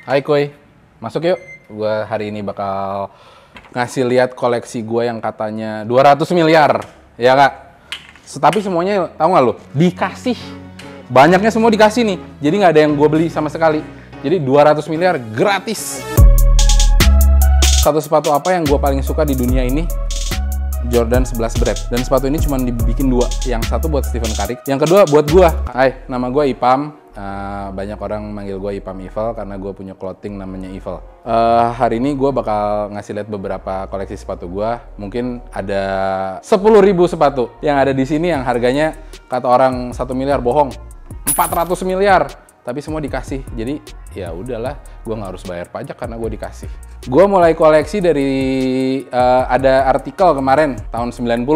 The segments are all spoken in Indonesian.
Hai Koi, masuk yuk. Gua hari ini bakal ngasih lihat koleksi gua yang katanya 200 miliar. Ya kak? Tapi semuanya tahu nggak lu? Dikasih. Banyaknya semua dikasih nih. Jadi nggak ada yang gua beli sama sekali. Jadi 200 miliar gratis. Satu sepatu apa yang gua paling suka di dunia ini? Jordan 11 Bread. Dan sepatu ini cuma dibikin dua. Yang satu buat Stephen Curry, yang kedua buat gua. Hai, nama gua Ipam. Banyak orang manggil gue Ipam Evil karena gue punya clothing namanya Evil. Hari ini gue bakal ngasih lihat beberapa koleksi sepatu gue. Mungkin ada 10.000 sepatu yang ada di sini yang harganya kata orang 1 miliar bohong, 400 miliar. Tapi semua dikasih. Jadi ya udahlah, gue nggak harus bayar pajak karena gue dikasih. Gue mulai koleksi dari ada artikel kemarin tahun 90.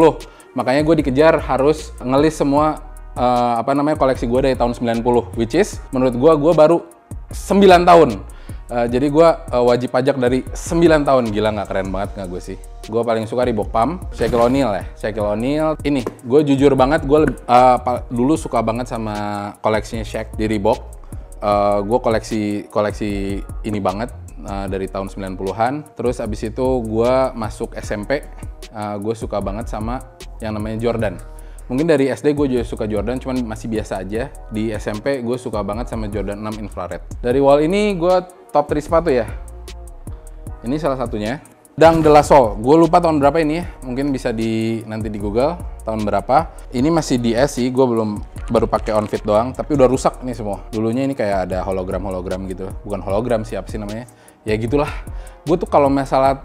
Makanya gue dikejar harus ngelis semua koleksi gue dari tahun 90, which is menurut gue baru 9 tahun. Jadi gue wajib pajak dari 9 tahun. Gila, nggak keren banget nggak gue sih? Gue paling suka Reebok Pump, Shaquille O'Neal ya. Shaquille O'Neal ini, gue jujur banget, gue dulu suka banget sama koleksinya Shaq di Reebok. Gue koleksi ini banget dari tahun 90-an. Terus abis itu gue masuk SMP, gue suka banget sama yang namanya Jordan. Mungkin dari SD gue juga suka Jordan, cuman masih biasa aja. Di SMP gue suka banget sama Jordan 6 Infrared. Dari wall ini gue top 3 sepatu ya. Ini salah satunya. Dunk De La Soul, gue lupa tahun berapa ini ya. Mungkin bisa nanti di Google tahun berapa. Ini masih DS sih, gue baru pakai on fit doang. Tapi udah rusak nih semua. Dulunya ini kayak ada hologram gitu. Bukan hologram sih, apa sih namanya? Ya gitulah. Gue tuh kalau masalah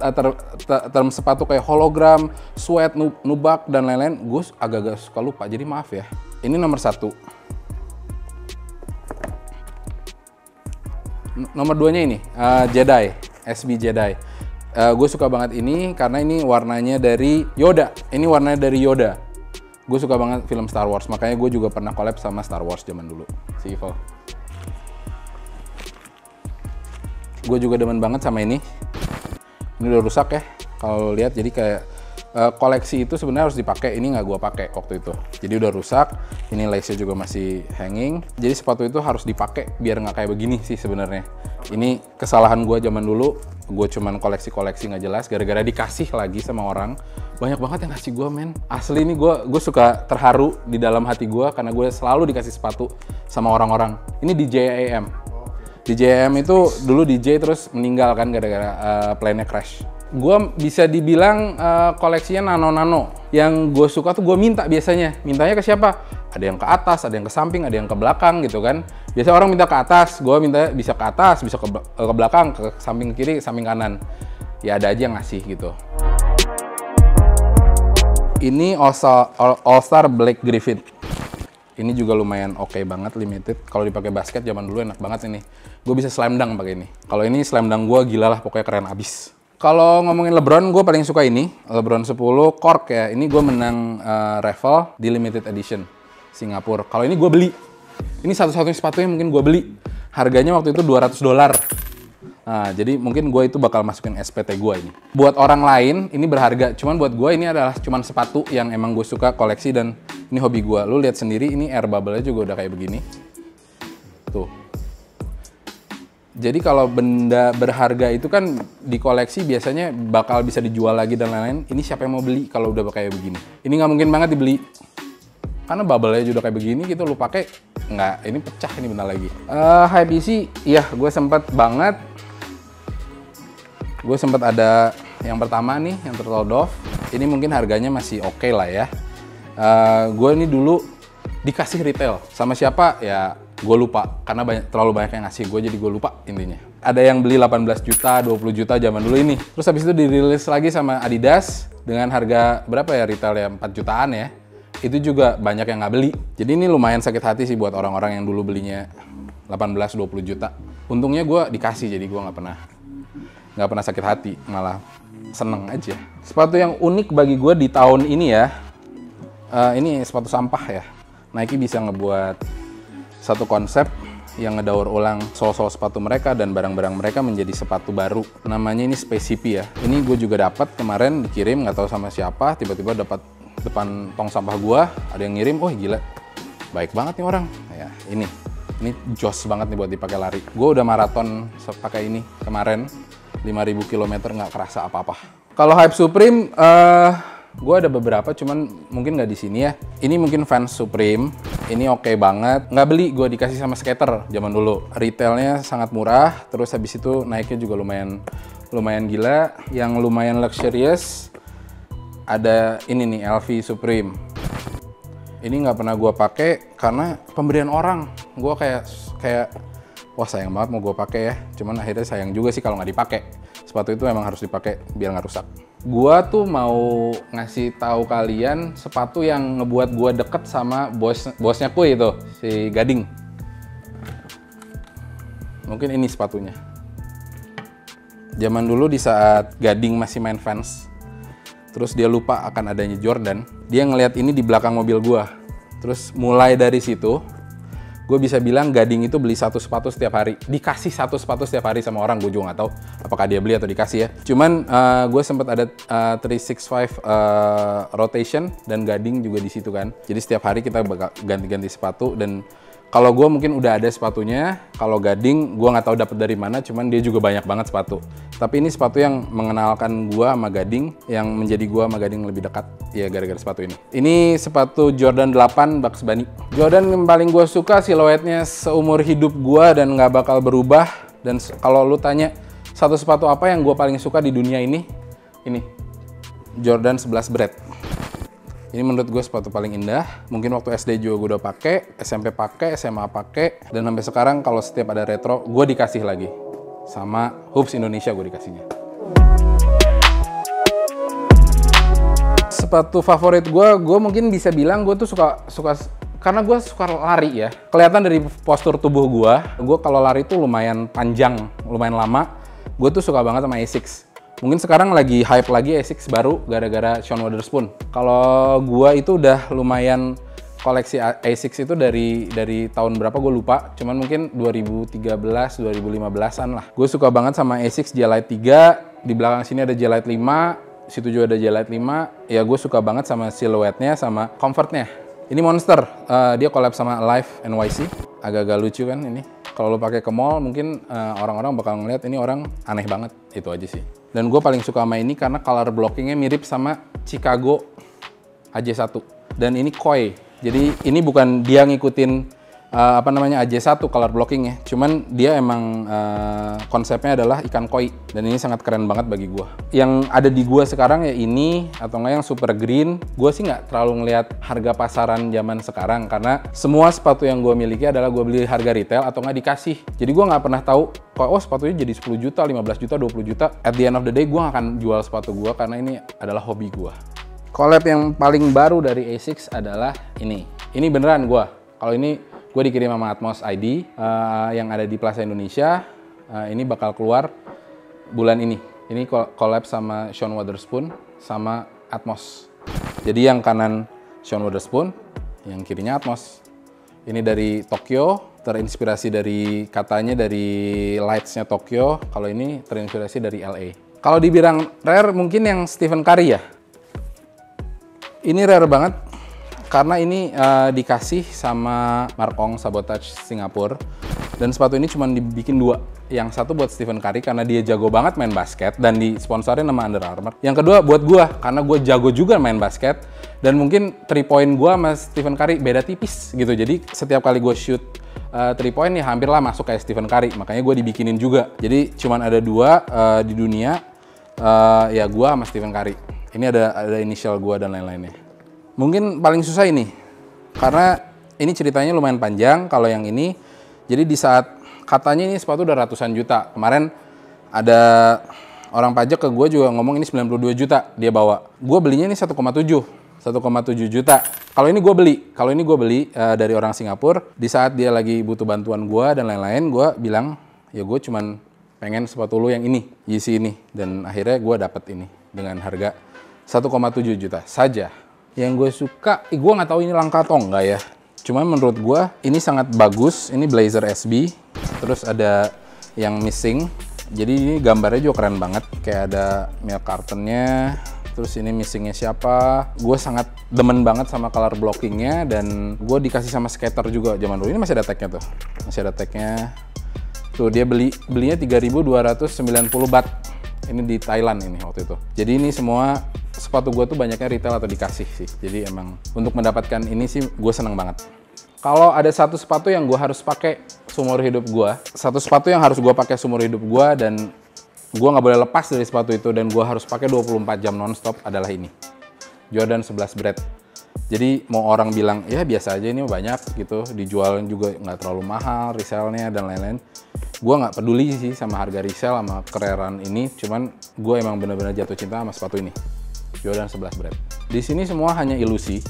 term sepatu kayak hologram, sweat, nubak, dan lain-lain, gue agak-agak suka lupa. Jadi maaf ya. Ini nomor 1. Nomor 2-nya ini, Jedi, SB Jedi. Gue suka banget ini karena ini warnanya dari Yoda. Ini warnanya dari Yoda. Gue suka banget film Star Wars, makanya gue juga pernah collab sama Star Wars zaman dulu, si Evil. Gue juga demen banget sama ini. Ini udah rusak ya, kalau lihat. Jadi kayak koleksi itu sebenarnya harus dipakai. Ini nggak gue pakai waktu itu. Jadi udah rusak. Ini lace-nya juga masih hanging. Jadi sepatu itu harus dipakai biar nggak kayak begini sih sebenarnya. Ini kesalahan gue zaman dulu. Gue cuman koleksi nggak jelas. Gara-gara dikasih lagi sama orang. Banyak banget yang ngasih gue, men. Asli ini gue suka terharu di dalam hati gue karena gue selalu dikasih sepatu sama orang-orang. Ini DJIM. DJIM itu dulu DJ terus meninggal kan gara-gara plane-nya crash. Gue bisa dibilang koleksinya nano-nano. Yang gue suka tuh gue minta biasanya. Mintanya ke siapa? Ada yang ke atas, ada yang ke samping, ada yang ke belakang gitu kan. Biasanya orang minta ke atas, gue minta bisa ke atas, bisa ke belakang, ke samping kiri, ke samping kanan. Ya ada aja yang ngasih gitu. Ini All Star Blake Griffin. Ini juga lumayan oke banget, limited. Kalau dipakai basket zaman dulu enak banget ini. Gue bisa slam dunk pakai ini. Kalau ini slam dunk gue gila lah, pokoknya keren abis. Kalau ngomongin LeBron, gue paling suka ini. LeBron 10 Cork ya. Ini gue menang raffle di limited edition Singapura. Kalau ini gue beli. Ini satu-satunya sepatu yang mungkin gue beli. Harganya waktu itu $200. Nah, jadi mungkin gue itu bakal masukin SPT gue ini. Buat orang lain ini berharga, cuman buat gue ini adalah cuman sepatu yang emang gue suka koleksi dan ini hobi gue. Lu lihat sendiri, ini air bubble-nya juga udah kayak begini. Tuh. Jadi kalau benda berharga itu kan di koleksi biasanya bakal bisa dijual lagi dan lain-lain. Ini siapa yang mau beli kalau udah kayak begini? Ini nggak mungkin banget dibeli. Karena bubble-nya juga kayak begini gitu, lu pakai nggak, ini pecah ini bentar lagi. HBC, iya gue sempet banget. Gue sempet ada yang pertama nih, yang Turtle Dove. Ini mungkin harganya masih oke lah ya. Gue ini dulu dikasih retail. Sama siapa? Ya gue lupa. Karena terlalu banyak yang ngasih gue, jadi gue lupa intinya. Ada yang beli 18 juta, 20 juta zaman dulu ini. Terus habis itu dirilis lagi sama Adidas dengan harga berapa ya retail ya? 4 jutaan ya. Itu juga banyak yang nggak beli. Jadi ini lumayan sakit hati sih buat orang-orang yang dulu belinya 18-20 juta. Untungnya gue dikasih, jadi gue nggak pernah sakit hati, malah seneng aja. Sepatu yang unik bagi gue di tahun ini ya, ini sepatu sampah ya. Nike bisa ngebuat satu konsep yang ngedaur ulang sol-sol sepatu mereka dan barang-barang mereka menjadi sepatu baru. Namanya ini Space Hippie ya. Ini gue juga dapat kemarin, dikirim nggak tahu sama siapa, tiba-tiba dapat depan tong sampah gue, ada yang ngirim, oh gila, baik banget nih orang. Ya ini Ini jos banget nih buat dipakai lari. Gue udah maraton pakai ini kemarin, 5.000 km nggak kerasa apa-apa. Kalau Hype Supreme, gue ada beberapa, cuman mungkin nggak di sini ya. Ini mungkin Vans Supreme, ini oke banget. Nggak beli, gue dikasih sama skater zaman dulu. Retailnya sangat murah, terus habis itu naiknya juga lumayan gila. Yang lumayan luxurious, ada ini nih, LV Supreme. Ini nggak pernah gue pakai karena pemberian orang. Gue kayak wah sayang banget mau gue pakai ya. Cuman akhirnya sayang juga sih kalau nggak dipakai. Sepatu itu emang harus dipakai biar nggak rusak. Gua tuh mau ngasih tahu kalian sepatu yang ngebuat gua deket sama bosnya Kuy itu, si Gading. Mungkin ini sepatunya. Zaman dulu di saat Gading masih main Vans, terus dia lupa akan adanya Jordan, dia ngelihat ini di belakang mobil gua. Terus mulai dari situ, gue bisa bilang Gading itu beli satu sepatu setiap hari. Dikasih satu sepatu setiap hari sama orang, gue juga nggak tahu apakah dia beli atau dikasih ya. Cuman gue sempat ada 365 rotation dan Gading juga di situ kan. Jadi setiap hari kita bakal ganti-ganti sepatu, dan kalau gue mungkin udah ada sepatunya. Kalau Gading gue nggak tahu dapat dari mana, cuman dia juga banyak banget sepatu. Tapi ini sepatu yang mengenalkan gue sama Gading, yang menjadi gue sama Gading lebih dekat ya gara-gara sepatu ini. Ini sepatu Jordan 8 Bugs Bunny. Jordan yang paling gue suka, siluetnya seumur hidup gue dan nggak bakal berubah. Dan kalau lu tanya satu sepatu apa yang gue paling suka di dunia ini Jordan 11 Bread. Ini menurut gue sepatu paling indah. Mungkin waktu SD juga gue udah pakai, SMP pakai, SMA pakai, dan sampai sekarang kalau setiap ada retro, gue dikasih lagi. Sama Hoops Indonesia gue dikasihnya. Sepatu favorit gue mungkin bisa bilang gue tuh suka karena gue suka lari ya. Kelihatan dari postur tubuh gue kalau lari tuh lumayan panjang, lumayan lama. Gue tuh suka banget sama Asics. Mungkin sekarang lagi hype lagi Asics baru gara-gara Sean Wotherspoon. Kalau gua itu udah lumayan koleksi Asics itu dari tahun berapa gue lupa. Cuman mungkin 2013, 2015-an lah. Gue suka banget sama Asics J-Lite 3. Di belakang sini ada J-Lite 5. Situ juga ada J-Lite 5. Ya gue suka banget sama siluetnya, sama comfortnya. Ini Monster. Dia collab sama Alive NYC. Agak-agak lucu kan ini. Kalau lo pakai ke mall, mungkin orang-orang bakal ngeliat ini orang aneh banget. Itu aja sih. Dan gue paling suka sama ini karena color blockingnya mirip sama Chicago AJ1. Dan ini koi. Jadi ini bukan dia ngikutin AJ1 color blockingnya. Cuman dia emang konsepnya adalah ikan koi. Dan ini sangat keren banget bagi gue. Yang ada di gue sekarang ya ini, atau enggak yang super green. Gue sih nggak terlalu ngelihat harga pasaran zaman sekarang. Karena semua sepatu yang gue miliki adalah gue beli harga retail atau nggak dikasih. Jadi gue nggak pernah tahu, oh sepatunya jadi 10 juta, 15 juta, 20 juta. At the end of the day gue nggak akan jual sepatu gue karena ini adalah hobi gue. Collab yang paling baru dari Asics adalah ini. Ini beneran gue. Kalau ini gue dikirim sama Atmos ID yang ada di Plaza Indonesia. Ini bakal keluar bulan ini. Ini collab sama Sean Wotherspoon sama Atmos. Jadi yang kanan Sean Wotherspoon, yang kirinya Atmos. Ini dari Tokyo, terinspirasi dari katanya dari lights-nya Tokyo. Kalau ini terinspirasi dari LA. Kalau dibilang rare mungkin yang Stephen Curry ya. Ini rare banget. Karena ini dikasih sama Mark Ong Sabotage Singapura. Dan sepatu ini cuma dibikin dua. Yang satu buat Stephen Curry karena dia jago banget main basket dan disponsorin sama Under Armour. Yang kedua buat gua karena gua jago juga main basket. Dan mungkin 3 point gua sama Stephen Curry beda tipis gitu. Jadi setiap kali gua shoot 3 point ya hampirlah masuk kayak Stephen Curry. Makanya gua dibikinin juga. Jadi cuma ada 2 di dunia. Ya gua sama Stephen Curry. Ini ada inisial gua dan lain-lainnya. Mungkin paling susah ini, karena ini ceritanya lumayan panjang. Kalau yang ini, jadi di saat katanya ini sepatu udah ratusan juta. Kemarin ada orang pajak ke gue juga ngomong ini 92 juta dia bawa. Gue belinya ini 1,7 juta. Kalau ini gue beli dari orang Singapura. Di saat dia lagi butuh bantuan gue dan lain-lain, gue bilang ya gue cuman pengen sepatu lu yang ini, Yeezy ini. Dan akhirnya gue dapet ini dengan harga 1,7 juta saja. Yang gue suka, gue nggak tahu ini langka atau enggak ya. Cuman menurut gue ini sangat bagus. Ini Blazer SB. Terus ada yang missing. Jadi ini gambarnya juga keren banget. Kayak ada milk cartonnya. Terus ini missingnya siapa? Gue sangat demen banget sama color blockingnya, dan gue dikasih sama skater juga zaman dulu. Ini masih ada tagnya tuh, masih ada tagnya. Tuh dia belinya 3.290 baht. Ini di Thailand ini waktu itu. Jadi ini semua sepatu gue tuh banyaknya retail atau dikasih sih. Jadi emang untuk mendapatkan ini sih gue seneng banget. Kalau ada satu sepatu yang gue harus pakai seumur hidup gue, satu sepatu yang harus gue pakai seumur hidup gue dan gue nggak boleh lepas dari sepatu itu dan gue harus pakai 24 jam nonstop adalah ini, Jordan 11 Bread. Jadi mau orang bilang ya biasa aja, ini banyak gitu, dijual juga nggak terlalu mahal resellnya dan lain-lain. Gue nggak peduli sih sama harga resell sama kereran ini, cuman gue emang bener-bener jatuh cinta sama sepatu ini, Jordan 11 Bread. Di sini semua hanya ilusi.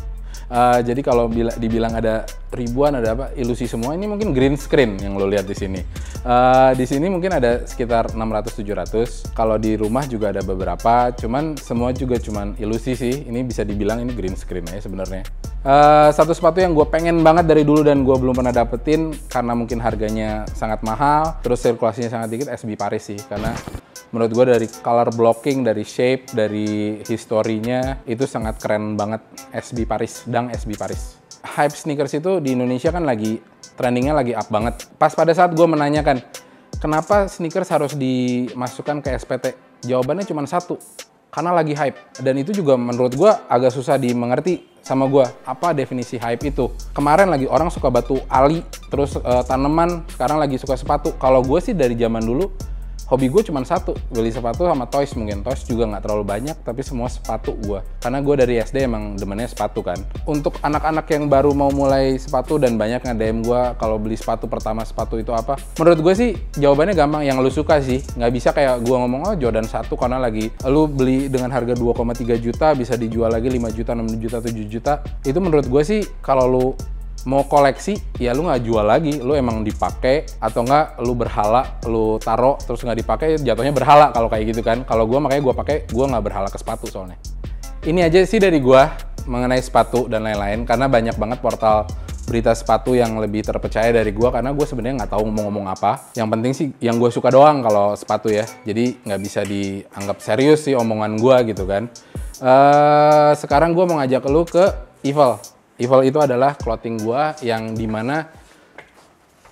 Jadi kalau dibilang ada ribuan, ada apa, ilusi semua. Ini mungkin green screen yang lo lihat di sini. Di sini mungkin ada sekitar 600-700. Kalau di rumah juga ada beberapa, cuman semua juga cuman ilusi sih. Ini bisa dibilang ini green screen ya sebenarnya. Satu sepatu yang gue pengen banget dari dulu dan gue belum pernah dapetin karena mungkin harganya sangat mahal, terus sirkulasinya sangat dikit, SB Paris sih. Karena menurut gue dari color blocking, dari shape, dari historinya itu sangat keren banget. SB Paris, Dunk SB Paris. Hype sneakers itu di Indonesia kan lagi trendingnya lagi up banget. Pas pada saat gue menanyakan kenapa sneakers harus dimasukkan ke SPT, jawabannya cuma satu, karena lagi hype. Dan itu juga menurut gue agak susah dimengerti sama gue, apa definisi hype itu. Kemarin lagi orang suka batu ali, terus tanaman, sekarang lagi suka sepatu. Kalau gue sih dari zaman dulu hobi gue cuma satu, beli sepatu sama toys. Mungkin toys juga nggak terlalu banyak, tapi semua sepatu gue. Karena gue dari SD emang demennya sepatu kan. Untuk anak-anak yang baru mau mulai sepatu dan banyak nge-DM gue kalau beli sepatu pertama sepatu itu apa, menurut gue sih jawabannya gampang, yang lu suka sih. Nggak bisa kayak gue ngomong, oh Jordan 1 karena lagi lu beli dengan harga 2,3 juta bisa dijual lagi 5 juta, 6 juta, 7 juta. Itu menurut gue sih kalau lu mau koleksi, ya lu nggak jual lagi, lu emang dipakai, atau nggak lu berhala, lu taro terus nggak dipakai, jatuhnya berhala kalau kayak gitu kan. Kalau gue makanya gue pakai, gue nggak berhala ke sepatu soalnya. Ini aja sih dari gue mengenai sepatu dan lain-lain, karena banyak banget portal berita sepatu yang lebih terpercaya dari gue, karena gue sebenarnya nggak tahu mau ngomong apa. Yang penting sih yang gue suka doang kalau sepatu ya, jadi nggak bisa dianggap serius sih omongan gue gitu kan. Sekarang gue mau ngajak lu ke Evil. Evil itu adalah clothing gue yang dimana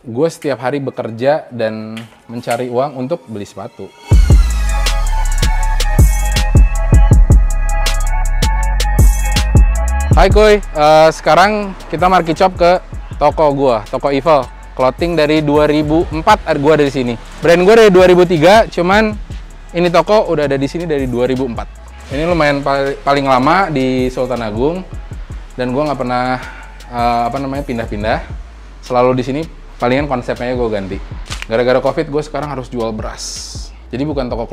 gue setiap hari bekerja dan mencari uang untuk beli sepatu. Hai kuy, sekarang kita market shop ke toko gue, toko Evil. Clothing dari 2004 gue dari sini. Brand gue dari 2003, cuman ini toko udah ada di sini dari 2004. Ini lumayan paling lama di Sultan Agung. Dan gue nggak pernah pindah-pindah, selalu di sini. Palingan konsepnya gue ganti. Gara-gara COVID gue sekarang harus jual beras. Jadi bukan toko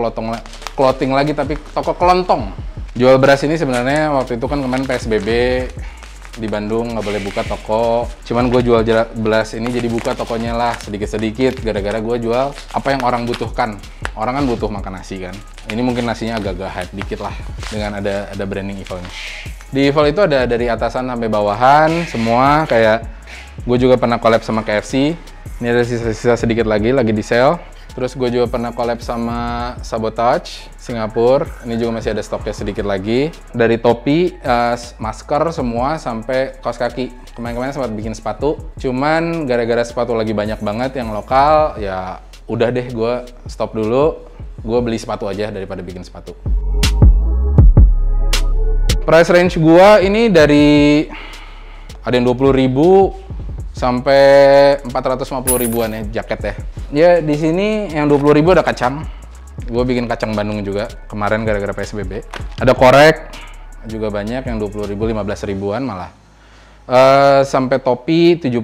clothing lagi, tapi toko kelontong. Jual beras ini sebenarnya waktu itu kan kemarin PSBB di Bandung nggak boleh buka toko. Cuman gue jual beras ini jadi buka tokonya lah sedikit-sedikit. Gara-gara gue jual apa yang orang butuhkan. Orang kan butuh makan nasi kan. Ini mungkin nasinya agak-agak hype dikit lah dengan ada branding Evil ini. Di Evil itu ada dari atasan sampai bawahan semua, kayak gue juga pernah collab sama KFC. Ini ada sisa-sisa sedikit lagi di sale. Terus gue juga pernah collab sama Sabotage Singapura. Ini juga masih ada stoknya sedikit lagi. Dari topi, masker semua sampai kaos kaki. Kemarin-kemarin sempat bikin sepatu. Cuman gara-gara sepatu lagi banyak banget yang lokal, ya udah deh gue stop dulu. Gue beli sepatu aja daripada bikin sepatu. Price range gua ini dari ada yang 20.000 sampai 450 ribuan ya jaket ya. Ya di sini yang 20.000 ada kacang. Gue bikin kacang Bandung juga kemarin gara-gara PSBB. Ada korek juga banyak yang 20.000, 15 ribuan malah. Sampai topi 70.000,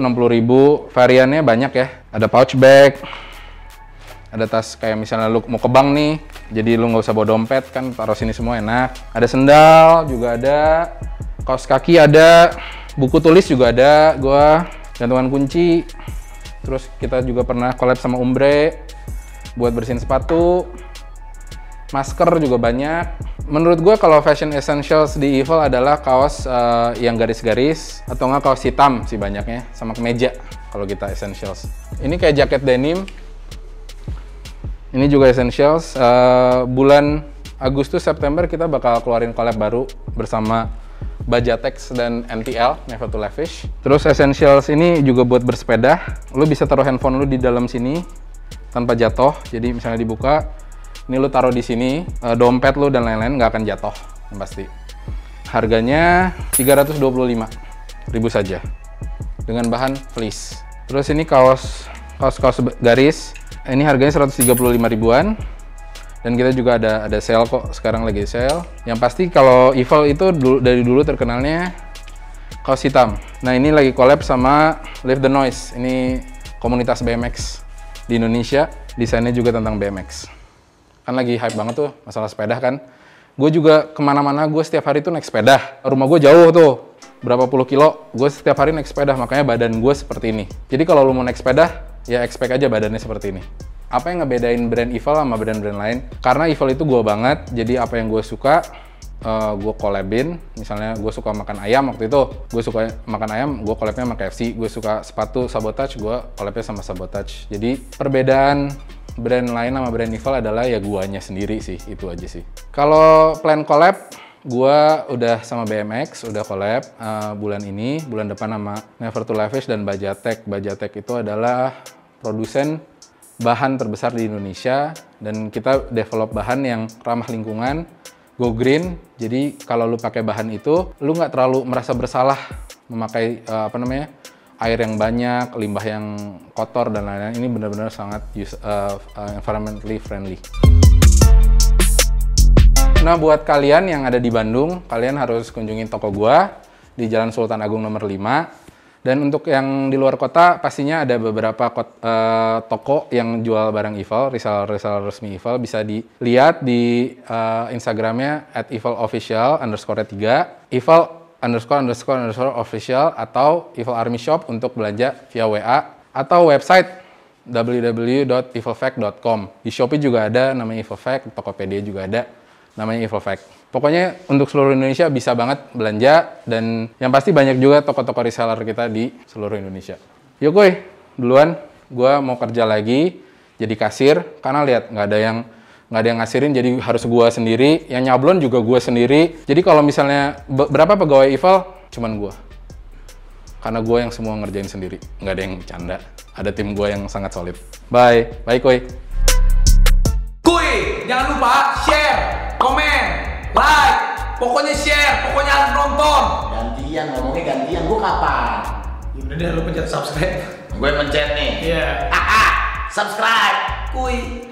60.000, variannya banyak ya. Ada pouch bag. Ada tas kayak misalnya lu mau ke bank nih, jadi lu nggak usah bawa dompet kan, taruh sini semua enak. Ada sendal juga ada, kaos kaki ada, buku tulis juga ada, gantungan kunci. Terus kita juga pernah collab sama Umbre buat bersihin sepatu. Masker juga banyak. Menurut gue kalau fashion essentials di Evil adalah kaos yang garis-garis atau nggak kaos hitam sih banyaknya, sama kemeja kalau kita essentials. Ini kayak jaket denim. Ini juga essentials. Bulan Agustus September kita bakal keluarin collab baru bersama Bajatex dan NTL, Never to Lavish. Terus Essentials ini juga buat bersepeda. Lu bisa taruh handphone lu di dalam sini tanpa jatuh. Jadi misalnya dibuka, ini lu taruh di sini, dompet lu dan lain-lain nggak akan jatuh, yang pasti. Harganya 325.000 saja dengan bahan fleece. Terus ini kaos garis. Ini harganya 135 ribuan. Dan kita juga ada sale kok, sekarang lagi sale. Yang pasti kalau Evil itu dari dulu terkenalnya kaos hitam. Nah ini lagi collab sama Live the Noise. Ini komunitas BMX di Indonesia. Desainnya juga tentang BMX. Kan lagi hype banget tuh masalah sepeda kan. Gue juga kemana-mana, gue setiap hari tuh naik sepeda. Rumah gue jauh tuh, berapa puluh kilo. Gue setiap hari naik sepeda, makanya badan gue seperti ini. Jadi kalau lu mau naik sepeda, ya expect aja badannya seperti ini. Apa yang ngebedain brand Evil sama brand-brand lain? Karena Evil itu gue banget, jadi apa yang gue suka, gue collabin. Misalnya gue suka makan ayam waktu itu, gue suka makan ayam, gue collabnya sama KFC. Gue suka sepatu Sabotage, gue collabnya sama Sabotage. Jadi perbedaan brand lain sama brand Evil adalah ya guanya sendiri sih, itu aja sih. Kalau plan collab, gue udah sama BMX, udah collab bulan ini, bulan depan sama Never to Lavish dan Bajatex. Bajatex itu adalah produsen bahan terbesar di Indonesia dan kita develop bahan yang ramah lingkungan, go green. Jadi kalau lu pakai bahan itu, lu nggak terlalu merasa bersalah memakai air yang banyak, limbah yang kotor dan lain-lain. Ini benar-benar sangat environmentally friendly. Nah buat kalian yang ada di Bandung, kalian harus kunjungin toko gua di Jalan Sultan Agung nomor 5. Dan untuk yang di luar kota, pastinya ada beberapa toko yang jual barang Evil, reseller resmi Evil. Bisa dilihat di Instagramnya @evilofficial_3, Evil__official atau Evil Army Shop untuk belanja via WA, atau website www.evilfact.com. Di Shopee juga ada namanya Evilfact, Tokopedia juga ada namanya Evilfact. Pokoknya untuk seluruh Indonesia bisa banget belanja, dan yang pasti banyak juga toko-toko reseller kita di seluruh Indonesia. Yuk kuy, duluan. Gua mau kerja lagi jadi kasir, karena lihat nggak ada yang ngasirin, jadi harus gua sendiri. Yang nyablon juga gua sendiri. Jadi kalau misalnya berapa pegawai Evil, cuman gua. Karena gua yang semua ngerjain sendiri, nggak ada yang canda. Ada tim gua yang sangat solid. Bye, bye kuy. Kuy, jangan lupa share, komen, like, pokoknya share, pokoknya harus nonton. Gantian, ngomongnya gantian, gue kapan? Ya udah deh, lu pencet subscribe. Gue pencet nih. Iya. Subscribe. Kuy.